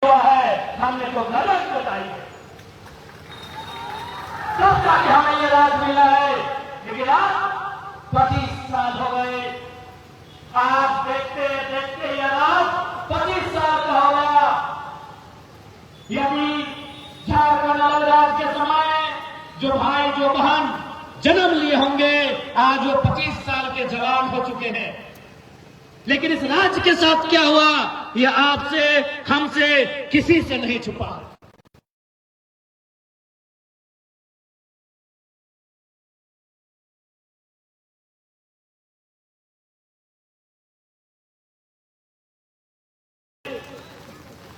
हुआ है, हमने तो गलत बताई है। कब तक हमें ये राज मिला है? लेकिन आज 25 साल हो गए। आज देखते देखते ये राज 25 साल का होगा। यदि झारखंड अलग राज के समय जो भाई जो बहन जन्म लिए होंगे, आज वो 25 साल के जवान हो चुके हैं। लेकिन इस राज्य के साथ क्या हुआ, यह आपसे हमसे किसी से नहीं छुपा।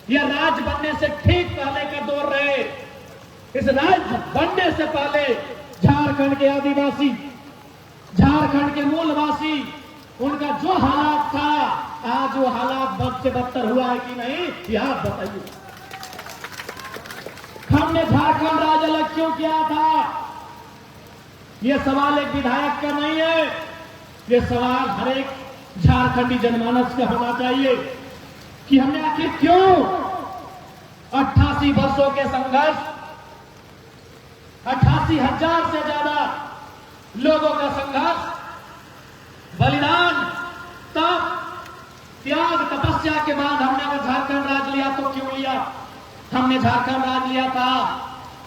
यह राज्य बनने से ठीक पहले का दौर रहे। इस राज्य बनने से पहले झारखंड के आदिवासी, झारखंड के मूलवासी, उनका जो हालात था, आज वो हालात बद से बदतर हुआ है कि नहीं, यह आप बताइए। हमने झारखंड राज्य अलग क्यों किया था? यह सवाल एक विधायक का नहीं है, यह सवाल हर एक झारखंडी जनमानस का होना चाहिए कि हमने आखिर क्यों 88 वर्षों के संघर्ष, 88,000 से ज्यादा लोगों का संघर्ष, बलिदान, तप, त्याग, तपस्या के बाद हमने अगर झारखंड राज लिया तो क्यों लिया? हमने झारखंड राज लिया था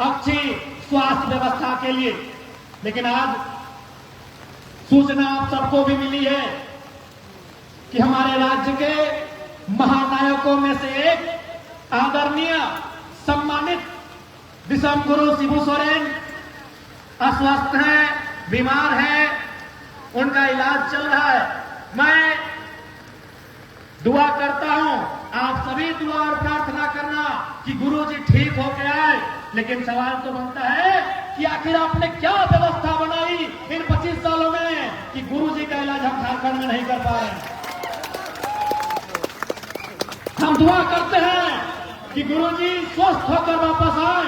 अच्छी स्वास्थ्य व्यवस्था के लिए। लेकिन आज सूचना आप सबको भी मिली है कि हमारे राज्य के महानायकों में से एक आदरणीय सम्मानित विषम गुरु शिबू सोरेन अस्वस्थ हैं, बीमार हैं, उनका इलाज चल रहा है। मैं दुआ करता हूं, आप सभी दुआ और प्रार्थना करना कि गुरु जी ठीक होकर आए। लेकिन सवाल तो बनता है कि आखिर आपने क्या व्यवस्था बनाई इन 25 सालों में कि गुरु जी का इलाज हम झारखंड में नहीं कर पा रहे हैं। हम दुआ करते हैं कि गुरुजी स्वस्थ होकर वापस आए,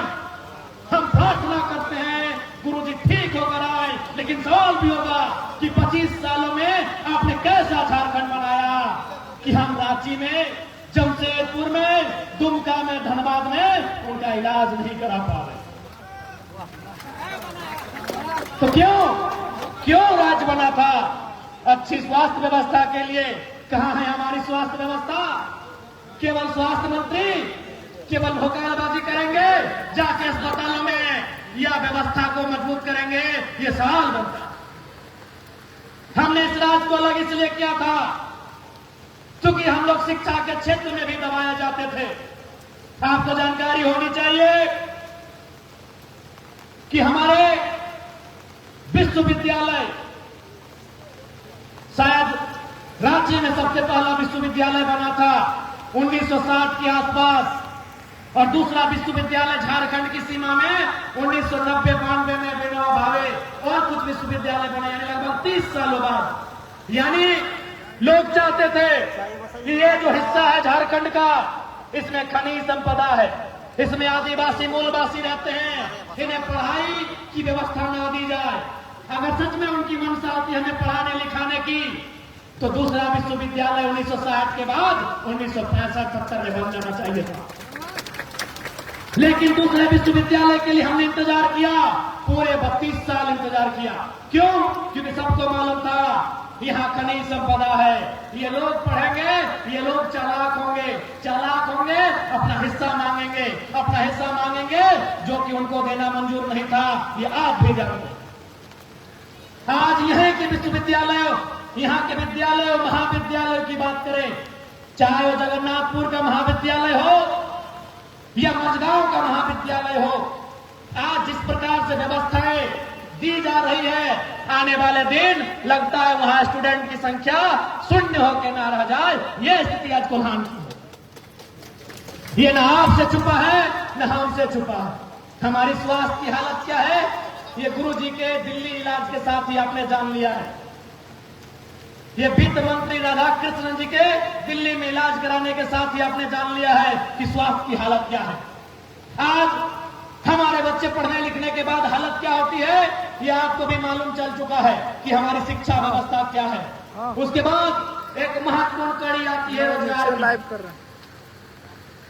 हम प्रार्थना करते हैं गुरुजी ठीक होकर आए। लेकिन सवाल भी होगा कि 25 सालों में आपने कैसा झारखंड बनाया कि हम रांची में, जमशेदपुर में, दुमका में, धनबाद में उनका इलाज नहीं करा पा रहे। तो क्यों राज बना था? अच्छी स्वास्थ्य व्यवस्था के लिए। कहां है हमारी स्वास्थ्य व्यवस्था? केवल स्वास्थ्य मंत्री केवल भोकालबाजी करेंगे जाके अस्पतालों में, या व्यवस्था को मजबूत करेंगे? ये सवाल बनता है। हमने इस राज्य को अलग इसलिए किया था क्योंकि हम लोग शिक्षा के क्षेत्र में भी दबाए जाते थे। आपको जानकारी होनी चाहिए कि हमारे विश्वविद्यालय, शायद रांची में सबसे पहला विश्वविद्यालय बना था 1960 के आसपास, और दूसरा विश्वविद्यालय झारखंड की सीमा में 1990-92 में विनोबा भावे और कुछ विश्वविद्यालय बने, यानी लगभग 30 सालों बाद। यानी लोग चाहते थे कि ये जो हिस्सा है झारखंड का, इसमें खनिज संपदा है, इसमें आदिवासी मूलवासी रहते हैं, इन्हें पढ़ाई की व्यवस्था न दी जाए। अगर सच में उनकी मंशा होती हमें पढ़ाने लिखाने की, तो दूसरा विश्वविद्यालय 1960 के बाद 1965-70 में बन जाना चाहिए था। लेकिन दूसरे विश्वविद्यालय के लिए हमने इंतजार किया, पूरे 32 साल इंतजार किया। क्यों? क्योंकि सबको मालूम था यहाँ खनिज संपदा है, ये लोग पढ़ेंगे, ये लोग चालाक होंगे, अपना हिस्सा मांगेंगे जो कि उनको देना मंजूर नहीं था। ये आप भी जानते। आज यहाँ के विश्वविद्यालय, यहाँ के विद्यालय और महाविद्यालय की बात करें, चाहे वो जगन्नाथपुर का महाविद्यालय हो या मझगांव का महाविद्यालय हो, आज जिस प्रकार से व्यवस्थाएं दी जा रही है, आने वाले दिन लगता है वहां स्टूडेंट की संख्या शून्य होकर ना रह जाए। यह स्थिति आज कोल्हान की है। ये ना आपसे छुपा है न हमसे छुपा है। हमारी स्वास्थ्य की हालत क्या है, ये गुरु जी के दिल्ली इलाज के साथ ही आपने जान लिया है। ये वित्त मंत्री राधाकृष्णन जी के दिल्ली में इलाज कराने के साथ ही आपने जान लिया है कि स्वास्थ्य की हालत क्या है। आज हमारे बच्चे पढ़ने लिखने के बाद हालत क्या होती है, यह आपको भी मालूम चल चुका है कि हमारी शिक्षा व्यवस्था क्या है। उसके बाद एक महत्वपूर्ण कड़ी आती है रोजगार।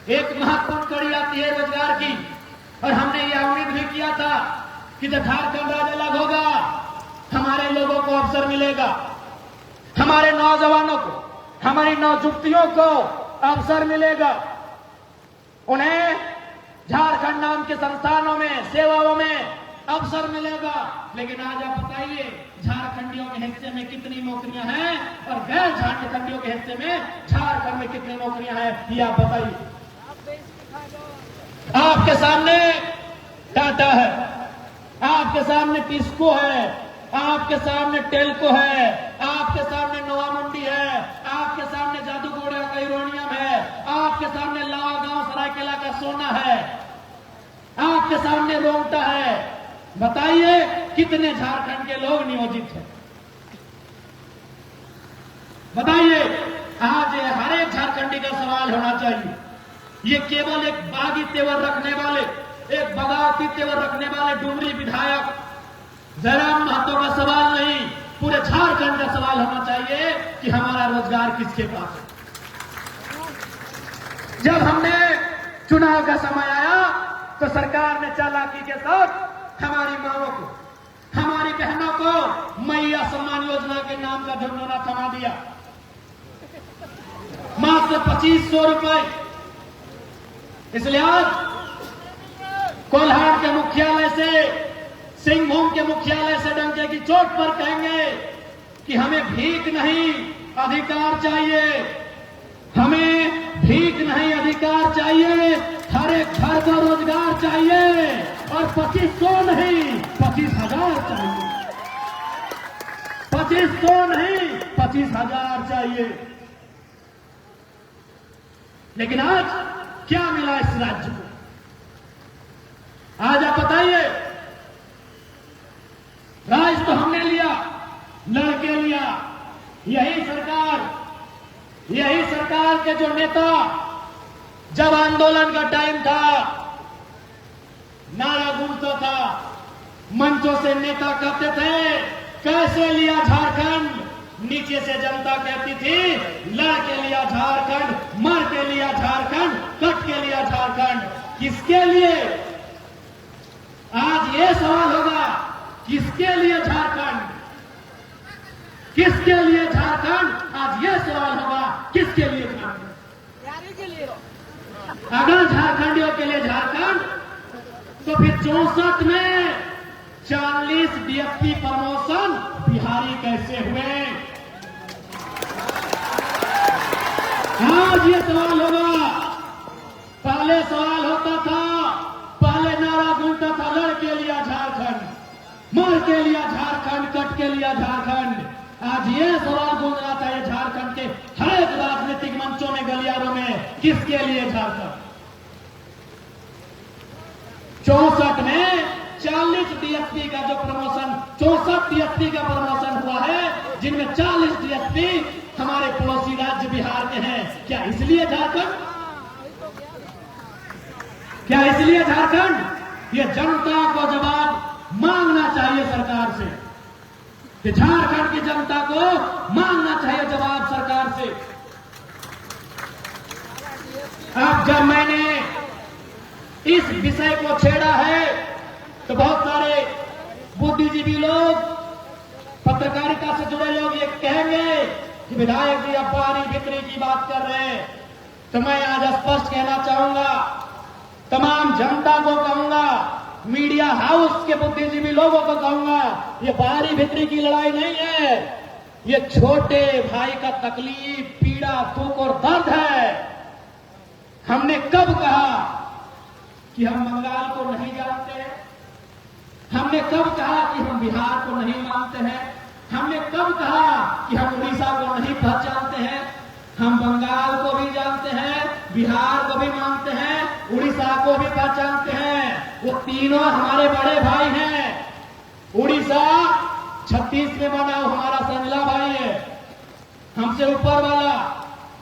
एक महत्वपूर्ण कड़ी आती है रोजगार की, और हमने यह उम्मीद भी किया था कि जब झारखंड राज्य अलग होगा हमारे लोगों को अवसर मिलेगा, हमारे नौजवानों को, हमारी नौजुवतियों को अवसर मिलेगा, उन्हें झारखंड नाम के संस्थानों में, सेवाओं में अवसर मिलेगा। लेकिन आज आप बताइए झारखंडियों के हिस्से में कितनी नौकरियां हैं और गैर झारखंडियों के हिस्से में झारखंड में कितनी नौकरियां हैं, ये आप बताइए। आपके सामने टाटा है, आपके सामने टिस्को है, आपके सामने टेल्को है, आपके सामने नोवामुंडी है, आपके सामने जादूगोड़ा का यूरेनियम है, आपके सामने लावा गांव सरायकेला का सोना है, आपके सामने रोंगटा है। बताइए कितने झारखंड के लोग नियोजित हैं? बताइए। आज हर एक झारखंडी का सवाल होना चाहिए। ये केवल एक बागी तेवर रखने वाले, एक बगावती तेवर रखने वाले डुमरी विधायक जयराम महतो का सवाल नहीं, पूरे झारखंड का सवाल होना चाहिए कि हमारा रोजगार किसके पास है। जब हमने चुनाव का समय आया तो सरकार ने चालाकी के साथ हमारी मांगों को, हमारी बहनों को मैया सम्मान योजना के नाम का झंडोरा थमा दिया। मात्र 2500 रुपए। इसलिए आज कोल्हार के मुख्यालय से, सिंहभूम के मुख्यालय से डंके की चोट पर कहेंगे कि हमें भीख नहीं अधिकार चाहिए, हमें भीख नहीं अधिकार चाहिए, हर एक घर को रोजगार चाहिए और 2500 नहीं 25,000 चाहिए, 2500 नहीं 25,000 चाहिए। लेकिन आज क्या मिला इस राज्य को? आज आप बताइए। राज तो हमने लिया, लड़के लिया। यही सरकार के जो नेता, जब आंदोलन का टाइम था, नारा गूंजता था, मंचों से नेता कहते थे कैसे लिया झारखंड, नीचे से जनता कहती थी लड़ के लिया झारखंड, मर के लिया झारखंड, कट के लिया झारखंड। किसके लिए? आज ये सवाल होगा, किसके लिए झारखंड? किसके लिए झारखंड? आज ये सवाल होगा, किसके लिए झारखंड? अगर झारखंडियों के लिए झारखंड, तो फिर 64 में 40 डीएसपी प्रमोशन बिहारी कैसे हुए? आज ये सवाल होगा। पहले सवाल होता था, पहले नारा गूंजता था लड़ के लिया झारखंड, मर के लिया झारखंड, कट के लिया झारखंड। आज ये सवाल गूंज रहा था ये झारखंड के हर एक राजनीतिक मंचों में, गलियारों में, किसके लिए झारखंड? 64 में 40 डीएसपी का जो प्रमोशन, 64 डीएसपी का प्रमोशन हुआ है, जिनमें 40 डीएसपी हमारे पड़ोसी राज्य बिहार के हैं। क्या इसलिए झारखंड? क्या इसलिए झारखंड? ये जनता को जवाब मांगना चाहिए सरकार से, कि झारखंड की जनता को मांगना चाहिए जवाब सरकार से। अब जब मैंने इस विषय को छेड़ा है तो बहुत सारे बुद्धिजीवी लोग, पत्रकारिता से जुड़े लोग ये कहेंगे कि विधायक जी अब बारी बिक्री की बात कर रहे हैं। तो मैं आज स्पष्ट कहना चाहूंगा, तमाम जनता को कहूंगा, मीडिया हाउस के बुद्धिजीवी लोगों को कहूंगा, ये बारी बिक्री की लड़ाई नहीं है, ये छोटे भाई का तकलीफ, पीड़ा, दुख और दर्द है। हमने कब कहा कि हम बंगाल को नहीं जानते हैं? हमने कब कहा कि हम बिहार को नहीं मानते हैं? हमने कब कहा कि हम उड़ीसा को नहीं पहचानते हैं? हम बंगाल को भी जानते हैं, बिहार को भी मानते हैं, उड़ीसा को भी पहचानते हैं। वो तीनों हमारे बड़े भाई हैं। उड़ीसा 36 में बना, वो हमारा संजला भाई है, हमसे ऊपर वाला।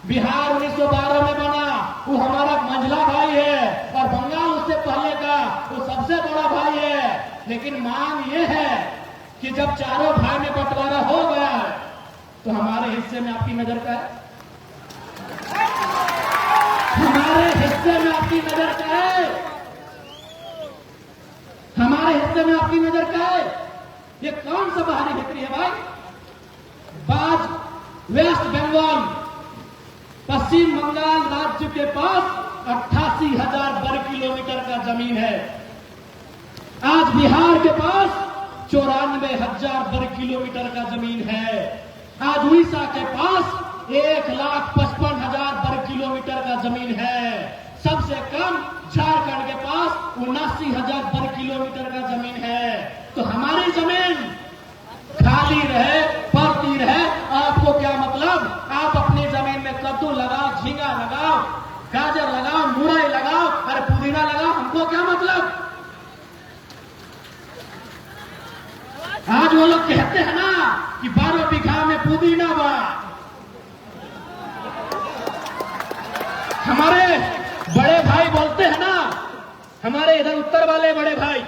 बिहार 1912 में बना, वो हमारा मंझला भाई है। और बंगाल उससे पहले का, वो सबसे बड़ा भाई है। लेकिन मांग ये है कि जब चारों भाई में बंटवारा हो गया है तो हमारे हिस्से में आपकी नजर का है? हमारे हिस्से में आपकी नजर क्या है? हमारे हिस्से में आपकी नजर क्या है? ये कौन सा बाहरी बिक्री है भाई? बाज वेस्ट बंगाल, पश्चिम बंगाल राज्य के पास 88,000 वर्ग किलोमीटर का जमीन है। आज बिहार के पास 94,000 वर्ग किलोमीटर का जमीन है। आज उड़ीसा के पास 1,55,000 वर्ग किलोमीटर का जमीन है। सबसे कम झारखंड के पास 79,000 वर्ग किलोमीटर का जमीन है। तो हमारी जमीन खाली रहे, पड़ती रहे, आपको क्या मतलब? आप अपनी जमीन में कद्दू लगाओ, झींगा लगाओ, गाजर लगाओ, मुरई लगाओ, अरे पुदीना लगाओ, हमको क्या मतलब? आज वो लोग कहते हैं ना कि 12 बीघा में पुदीना बा। हमारे बड़े भाई बोलते हैं ना, हमारे इधर उत्तर वाले बड़े भाई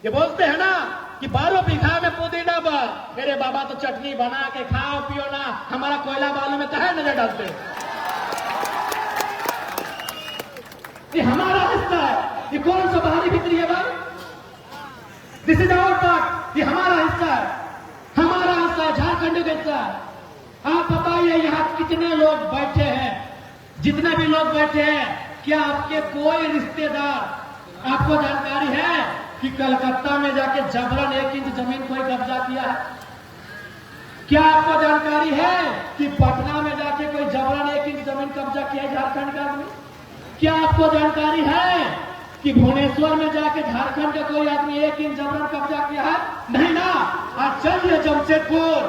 ये बोलते हैं ना कि 12 बीघा में पुदीना बा। मेरे बाबा तो चटनी बना के खाओ पियो ना, हमारा कोयला बालू में कहाँ नजर डालते? ये हमारा हिस्सा है। ये कौन सा बाहरी बिक्री है भाई? This is our part. ये हमारा हिस्सा है, हमारा हिस्सा है, झारखंड का हिस्सा है। आप बताइए यहाँ कितने लोग बैठे हैं? जितने भी लोग बैठे हैं, क्या आपके कोई रिश्तेदार, आपको जानकारी है कि कलकत्ता में जाके जबरन 1 इंच जमीन कोई कब्जा किया है? क्या आपको जानकारी है कि पटना में जाके कोई जबरन 1 इंच जमीन कब्जा किया है झारखंड का आदमी? क्या आपको जानकारी है कि भुवनेश्वर में जाके झारखंड का कोई आदमी 1 इंच जबरन कब्जा किया है? नहीं ना। आज चलिए जमशेदपुर,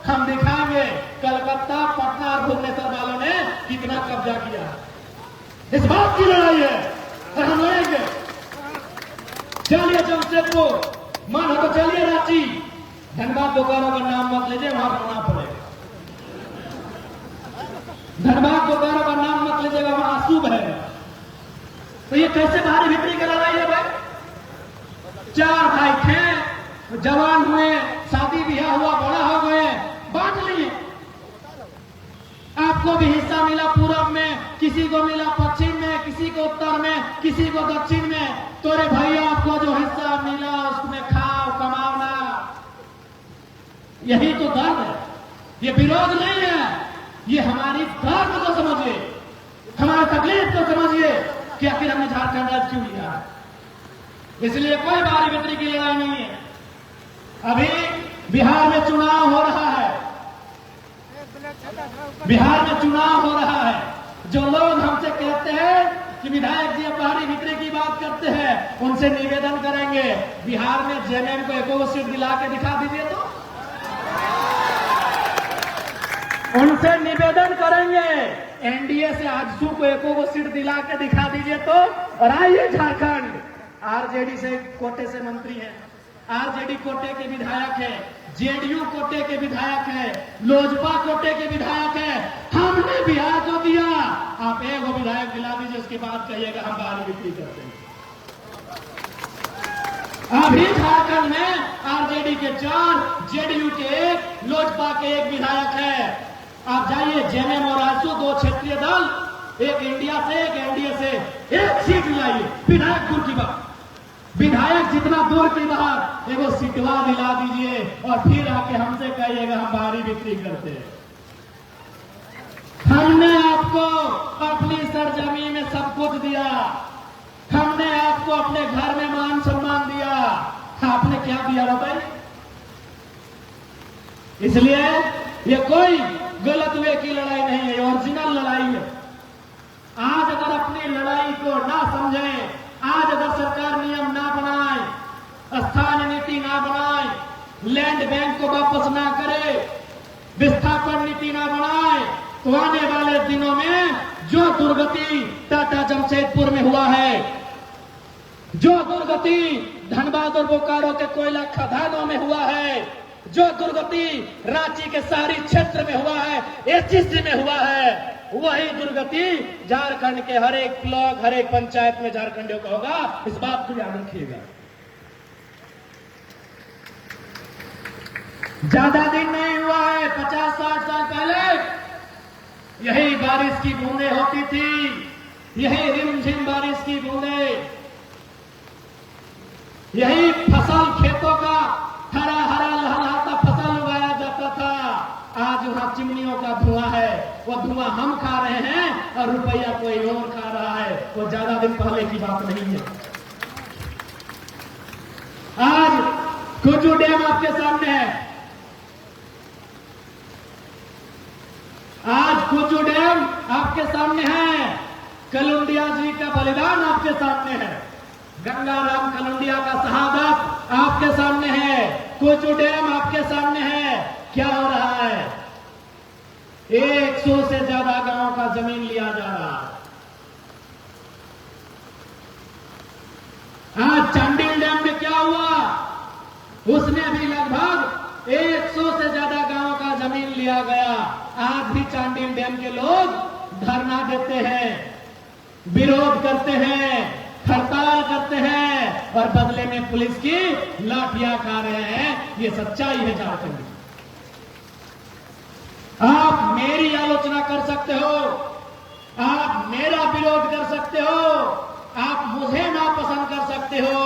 हम दिखाएंगे कलकत्ता, पटना और भुवनेश्वर वालों ने कितना कब्जा किया। इस बात की लड़ाई है और हम लड़ेंगे। चलिए जमशेदपुर, मन हो तो चलिए रांची। धनबाद बोकारो का नाम मत लीजिए, वहां रहना पड़ेगा। धनबाद बोकारो का नाम मत लीजिएगा, वहां अशुभ है। तो ये कैसे बाहरी बिक्री का लड़ाई है भाई? 4 भाई थे, जवान हुए, शादी ब्याह हुआ, बड़ा हो गए, बांट लिए। आपको भी हिस्सा मिला पूरब में, किसी को मिला पश्चिम में, किसी को उत्तर में, किसी को दक्षिण में। तो रे भैया आपको जो हिस्सा मिला उसमें खाओ, कमाओ ना। यही तो दर्द है। ये विरोध नहीं है, ये हमारी दर्द को समझिए, हमारा तकलीफ को समझिए कि आखिर हमने झारखंड राज्य क्यों लिया। इसलिए कोई बाहरी बिक्री की लड़ाई नहीं है। अभी बिहार में चुनाव हो रहा है, बिहार में चुनाव हो रहा है। जो लोग हमसे कहते हैं कि विधायक जी बाहरी बिक्री की बात करते हैं, उनसे निवेदन करेंगे बिहार में जेएमएम को 1 सीट दिला के दिखा दीजिए। तो उनसे निवेदन करेंगे एनडीए से आजसू को 1 सीट दिला के दिखा दीजिए। तो और आइए झारखंड, आरजेडी से कोटे से मंत्री है, आरजेडी कोटे के विधायक है, जेडीयू कोटे के विधायक है, लोजपा कोटे के विधायक है। हमने बिहार को दिया, आप 1 विधायक दिला दीजिए, उसके बाद कहिएगा हम बाहरी बिक्री करते हैं। अभी झारखंड में आरजेडी के 4, जेडीयू के 1, लोजपा के 1 विधायक है। आप जाइए जेएमएम और आजसू 2 क्षेत्रीय दल, एक इंडिया से, एक एनडीए से, 1 सीट लाइए। विधायक दूर की बात, विधायक जितना दूर की बात, 1 सीटवा दिला दीजिए और फिर आके हमसे कहिएगा हम बाहरी बिक्री करते हैं। हमने आपको अपनी सरजमी में सब कुछ दिया, हमने आपको अपने घर में मान सम्मान दिया, आपने क्या दिया भाई? इसलिए ये कोई गलत वे की लड़ाई नहीं है, ओरिजिनल लड़ाई है। आज अगर अपनी लड़ाई को ना समझे, आज अगर सरकार नियम ना बनाए, स्थानीय नीति ना बनाए, लैंड बैंक को वापस ना करे, विस्थापन नीति ना बनाए, तो आने वाले दिनों में जो दुर्गति टाटा जमशेदपुर में हुआ है, जो दुर्गति धनबाद और बोकारो के कोयला खदानों में हुआ है, जो दुर्गति रांची के शहरी क्षेत्र में हुआ है, एचईसी में हुआ है, वही दुर्गति झारखंड के हर एक ब्लॉक, हर एक पंचायत में झारखंडियों का होगा। इस बात को याद रखिएगा। ज्यादा दिन नहीं हुआ है, 50-60 साल पहले यही बारिश की बूंदें होती थी, यही रिमझिम बारिश की बूंदे, यही फसल खेतों का हरा हरा लहलहाता फसल उगाया जाता था। आज वहां चिमनियों का धुआं है, वो धुआं हम खा रहे हैं और रुपया कोई और खा रहा है। वो ज्यादा दिन पहले की बात नहीं है। आज कुजू डैम आपके सामने है। आज कुजू डैम आपके सामने है। कलुंडिया जी का बलिदान आपके सामने है। गंगाराम कलुंडिया का शहादत आपके सामने है। कुजू डैम आपके सामने है। क्या हो रहा है? 100 से ज्यादा गांव का जमीन लिया जा रहा है। आज चांडिल डैम में क्या हुआ? उसमें भी लगभग 100 से ज्यादा गांव का जमीन लिया गया। आज भी चांडिल डैम के लोग धरना देते हैं, विरोध करते हैं, हड़ताल करते हैं और बदले में पुलिस की लाठियां खा रहे हैं। ये सच्चाई है झारखंड। आप मेरी आलोचना कर सकते हो, आप मेरा विरोध कर सकते हो, आप मुझे नापसंद कर सकते हो।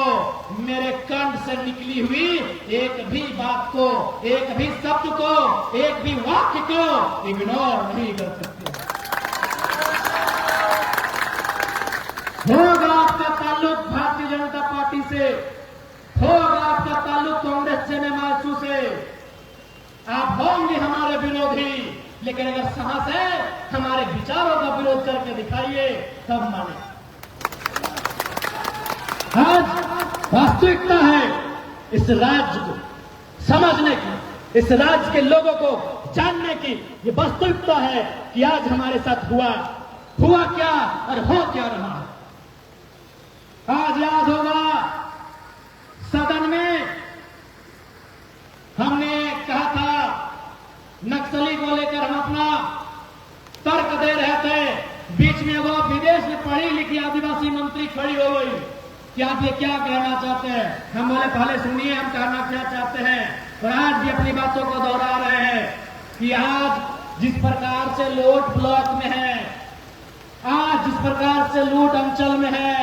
मेरे कंठ से निकली हुई एक भी बात को, एक भी शब्द को, एक भी वाक्य को इग्नोर नहीं कर सकते। होगा आपका ताल्लुक भारतीय जनता पार्टी से, होगा आपका ताल्लुक कांग्रेस से, मायावती से, आप होंगे हमारे विरोधी, लेकिन अगर साहस है हमारे विचारों का विरोध करके दिखाइए तब माने। आज वास्तविकता है इस राज्य को समझने की, इस राज्य के लोगों को जानने की। ये वास्तविकता है कि आज हमारे साथ हुआ क्या और हो क्या रहा है। आज याद होगा सदन में हमने कहा था नक्सली को लेकर हम अपना तर्क दे रहे थे। बीच में वो विदेश में पढ़ी लिखी आदिवासी मंत्री खड़ी हो गई कि आप ये क्या कहना चाहते हैं। हम बोले पहले सुनिए हम कहना क्या चाहते हैं। और आज भी अपनी बातों को दोहरा रहे हैं कि आज जिस प्रकार से लूट ब्लॉक में है, आज जिस प्रकार से लूट अंचल में है,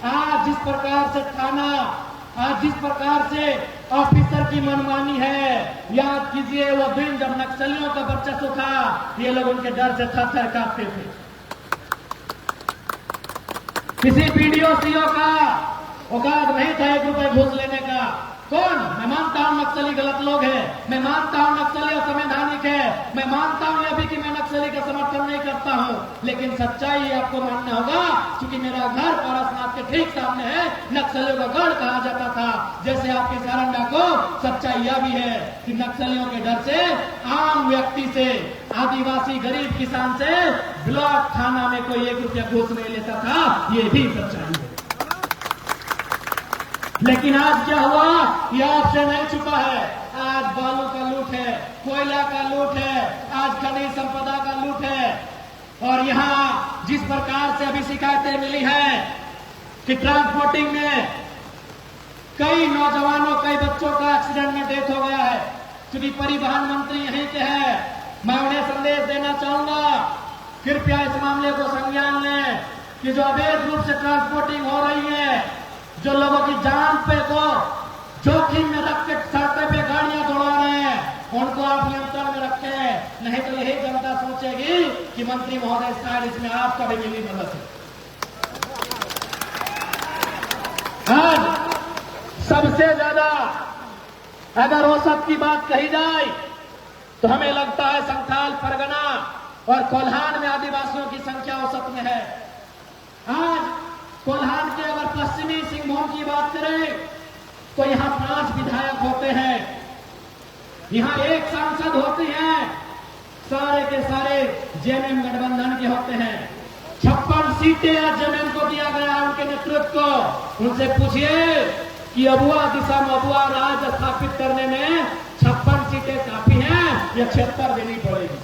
आज जिस प्रकार से थाना, आज जिस प्रकार से ऑफिसर की मनमानी है, याद कीजिए वो दिन जब नक्सलियों का वर्चस्व था, ये लोग उनके डर से थर-थर कांपते थे। किसी पीडीओ सीओ का औकात नहीं था 1 रुपए घूस लेने का। कौन? मैं मानता हूं नक्सली गलत लोग हैं, मैं मानता हूं नक्सली असंवैधानिक है, मैं मानता हूं अभी कि मैं नक्सली का समर्थन नहीं करता हूं, लेकिन सच्चाई आपको मानना होगा। क्योंकि मेरा घर पारसनाथ के ठीक सामने है, नक्सलियों का गढ़ कहा जाता था। जैसे आपके सारंडा को सच्चाई यह भी है कि नक्सलियों के डर से आम व्यक्ति से, आदिवासी गरीब किसान से ब्लॉक थाना में कोई 1 रुपया घूस नहीं लेता था। ये भी सच्चाई है। लेकिन आज क्या हुआ? ये आपसे नहीं छुपा है। आज बालू का लूट है, कोयला का लूट है, आज खनिज संपदा का लूट है। और यहां जिस प्रकार से अभी शिकायतें मिली है कि ट्रांसपोर्टिंग में कई नौजवानों, कई बच्चों का एक्सीडेंट में डेथ हो गया है। क्योंकि परिवहन मंत्री यहीं के हैं, मैं उन्हें संदेश देना चाहूंगा, कृपया इस मामले को संज्ञान लें कि जो अवैध रूप से ट्रांसपोर्टिंग हो रही है, जो लोगों की जान पे को जोखिम में रख के सड़कों पे गाड़ियां दौड़ा रहे हैं, उनको आप नियंत्रण में रखें। नहीं तो यही जनता सोचेगी कि मंत्री महोदय शायद इसमें आपका भी मिली मदद है। आज सबसे ज्यादा अगर औसत की बात कही जाए तो हमें लगता है संथाल परगना और कोल्हान में आदिवासियों की संख्या औसत में है। आज कोल्हान के अगर पश्चिमी सिंहभूम की बात करें तो यहां 5 विधायक होते हैं, यहां 1 सांसद होते हैं, सारे के सारे जेएमएम गठबंधन के होते हैं। 56 सीटें आज जेएमएम को दिया गया है उनके नेतृत्व को। उनसे पूछिए कि अबुआ दिशा में अबुआ राज स्थापित करने में 56 सीटें काफी हैं या 76 देनी पड़ेगी?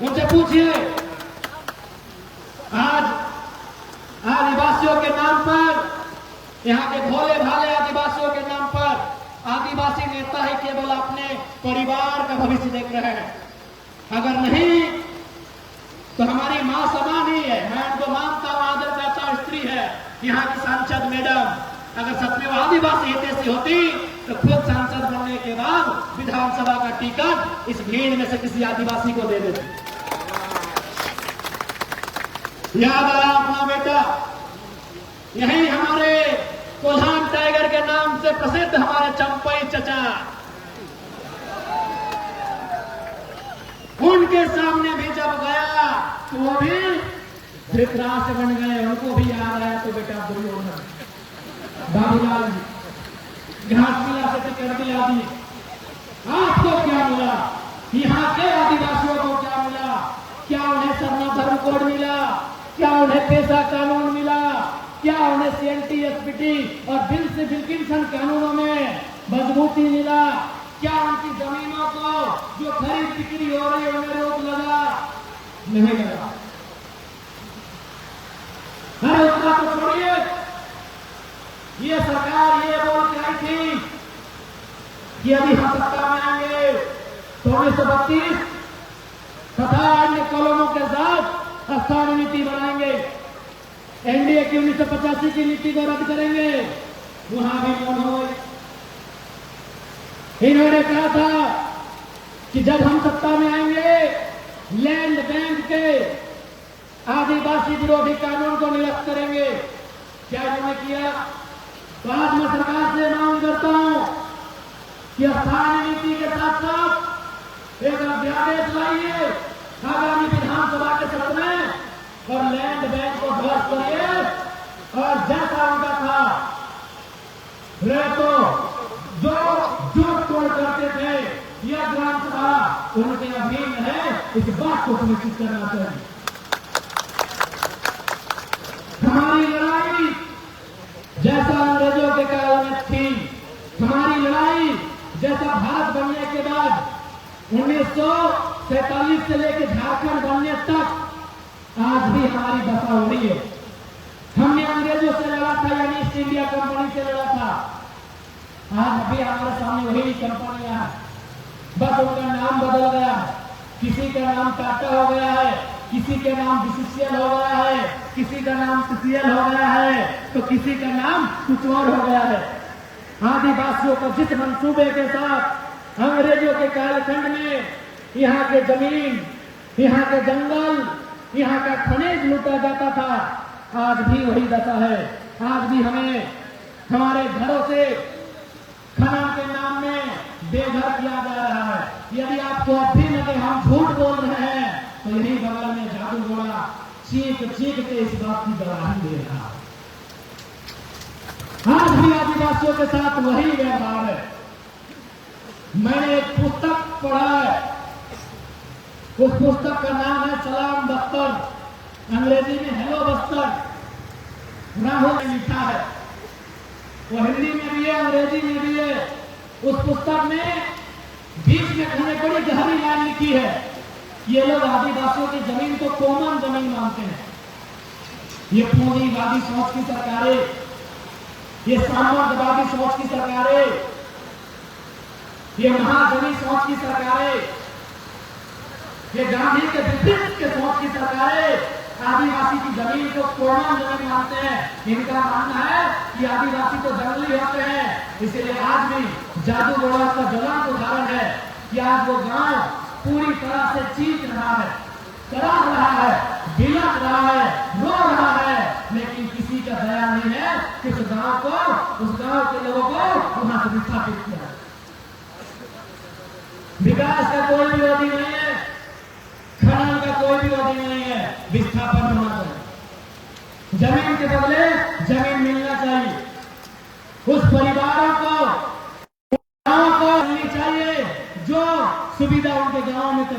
उनसे पूछिए। आज आदिवासियों के नाम पर, यहाँ के भोले भाले आदिवासियों के नाम पर आदिवासी नेता ही केवल अपने परिवार का भविष्य देख रहे हैं। अगर नहीं तो हमारी मां समान ही है। मैं मंत्री है, यहाँ की सांसद मैडम, अगर सच में वो आदिवासी हितैषी होती तो खुद सांसद बनने के बाद विधानसभा का टिकट इस भीड़ में से किसी आदिवासी को दे देती। याद आया अपना बेटा, यही हमारे कोल्हान टाइगर के नाम से प्रसिद्ध हमारे चंपई चचा, उनके सामने भी जब गया तो वो भी धृतराष्ट्र बन गए। उनको भी याद आया तो बेटा दुर्योधन, बाबूलाल जी घाटशिला से टिकट दिला दी। आपको क्या मिला? यहाँ के आदिवासियों को क्या मिला? क्या उन्हें सरना धर्म कोड मिला? क्या उन्हें पेशा कानून मिला? क्या उन्हें CNT SPT और बिल से विल्किंसन कानूनों में मजबूती मिला? क्या उनकी जमीनों को जो खरीद बिक्री हो रही है उन्हें रोक लगा? नहीं लगा। अरे उसका तो छोड़िए, ये सरकार ये बोल के आई थी कि यदि हम सत्ता में आएंगे तो 1932 तथा अन्य कॉलोनों के साथ स्थानीय नीति बनाएंगे, NDA की 1985 की नीति को रद्द करेंगे। वहां भी मौन हो। इन्होंने कहा था कि जब हम सत्ता में आएंगे लैंड बैंक के आदिवासी विरोधी कानून को निरस्त करेंगे। क्या इन्होंने किया? तो आज मैं सरकार से मांग करता हूं कि स्थानीय नीति के साथ साथ एक अध्यादेश लाइए आगामी विधानसभा के सत्र में और लैंड बैंक को ध्वस्त करिए। और जैसा उनका था तो जो जोड़ तोड़ करते थे यह ग्राम सभा उनके अधीन है, इस बात को सुनिश्चित करना चाहिए। हमारी लड़ाई जैसा अंग्रेजों के काल में थी, हमारी लड़ाई जैसा भारत बनने के बाद 1947 से लेकर झारखंड बनने तक आज भी हमारी दशा हो रही है। हमने अंग्रेजों से लड़ा था, यानी ईस्ट इंडिया कंपनी से लड़ा था। आज भी हमारे सामने वही कंपनियां हैं, बस उनका नाम बदल गया है। किसी का नाम टाटा हो गया है, किसी का नाम BCCL हो गया है, किसी का नाम CCL हो गया है, तो किसी का नाम कुछ और हो गया है। आदिवासियों को जिस मंसूबे के साथ अंग्रेजों के कालखंड में यहाँ के जमीन, यहाँ के जंगल, यहाँ का खनिज लूटा जाता था, आज भी वही दशा है। आज भी हमें हमारे घरों से खनन के नाम में बेघर किया जा रहा है। यदि आपको अब भी लगे हम झूठ बोल रहे हैं तो यही बगल में जादू घोड़ा चीख चीख के इस बात की गवाही दे रहा है। आज भी आदिवासियों के साथ वही व्यवहार है। मैंने एक पुस्तक पढ़ा है, उस पुस्तक का नाम है सलाम बस्तर, अंग्रेजी में हेलो बस्तर। राहुल ने लिखा है, वो हिंदी में भी है, अंग्रेजी में भी है। उस पुस्तक में बीच में उन्होंने बड़ी गहरी लाइन लिखी है। ये लोग आदिवासियों की जमीन को कॉमन जमीन मानते हैं। ये पूंजीवादी सोच की सरकारें, ये साम्राज्यवादी सोच की सरकारें, ये महाजनी सोच की सरकारें, ये गांधी के विपरीत के सोच की सरकारें आदिवासी की जमीन को कॉमन जमीन मानते हैं। इनका मानना है कि आदिवासी तो जंगली होते हैं, इसलिए आज भी जादू घोड़ा का ज्वलंत उदाहरण है कि आज वो गांव पूरी तरह से चीख रहा है, करा रहा है, बिलख रहा है, रो रहा है, लेकिन किसी का दया नहीं है कि उस गांव को, उस गांव के लोगों को वहां से विस्थापित किया। विकास का कोई विरोधी नहीं है, खनन का कोई विरोधी नहीं है, विस्थापन होना चाहिए। जमीन के बदले जमीन मिलना चाहिए। उस परिवारों को, गांव को मिलनी चाहिए जो सुविधा उनके गांव में